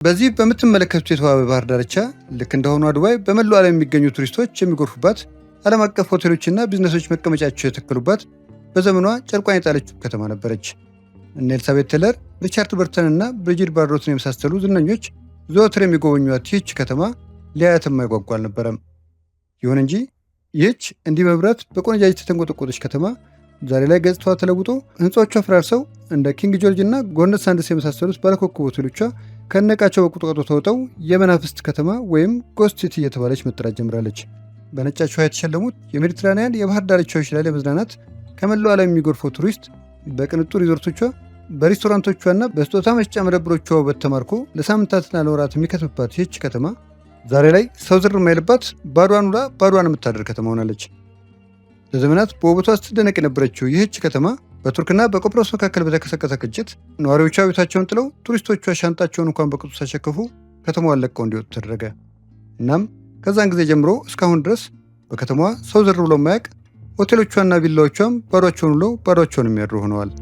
በዚህ በምትመለከቱት የተዋበ ባህር ዳርቻ ልክ እንደሆኑ ዱባይ በመላው ዓለም የሚገኙ ቱሪስቶች የሚጎርፉባት ዓለም አቀፍ ሆቴሎችና ቢዝነሶች መቀመጫቸው የተከሉባት በዘመኗ ጨርቋን የጣለችው ከተማ ነበረች። እነ ኤልሳቤት ቴለር፣ ሪቻርድ በርተን እና ብሪጅት ባርዶትን የመሳሰሉ ዝነኞች ዘወትር የሚጎበኟት ይህች ከተማ ሊያያት የማይጓጓ አልነበረም። ይሁን እንጂ ይህች እንዲህ በብረት በቆነጃጅት የተንቆጠቆጠች ከተማ ዛሬ ላይ ገጽታዋ ተለውጦ ህንፃዎቿ ፈራርሰው እንደ ኪንግ ጆርጅ እና ጎርነት ሳንደስ የመሳሰሉት ባለኮከብ ሆቴሎቿ ከነቃቸው በቁጥቋጦ ተውጠው የመናፍስት ከተማ ወይም ጎስት ሲቲ እየተባለች መጠራት ጀምራለች። በነጫቸው የተሸለሙት የሜዲትራንያን የባህር ዳርቻዎች ላይ ለመዝናናት ከመላው ዓለም የሚጎርፈው ቱሪስት በቅንጡ ሪዞርቶቿ፣ በሬስቶራንቶቿና በስጦታ መስጫ መደብሮቿ ውበት ተማርኮ ለሳምንታትና ለወራት የሚከትምባት ይህች ከተማ ዛሬ ላይ ሰው ዝር የማይልባት ባዷን ውላ ባዷን የምታደር ከተማ ሆናለች። ለዘመናት በውበቷ ስትደነቅ የነበረችው ይህች ከተማ በቱርክና በቆጵሮስ መካከል በተቀሰቀሰ ግጭት ነዋሪዎቿ ቤታቸውን ጥለው ቱሪስቶቿ ሻንጣቸውን እንኳን በቅጡ ሳይሸከፉ ከተማዋን ለቀው እንዲወጡ ተደረገ። እናም ከዛን ጊዜ ጀምሮ እስካሁን ድረስ በከተማዋ ሰው ዝር ብሎ የማያውቅ ሆቴሎቿና ቪላዎቿም ባዷቸውን ውለው ባዷቸውን የሚያድሩ ሆነዋል።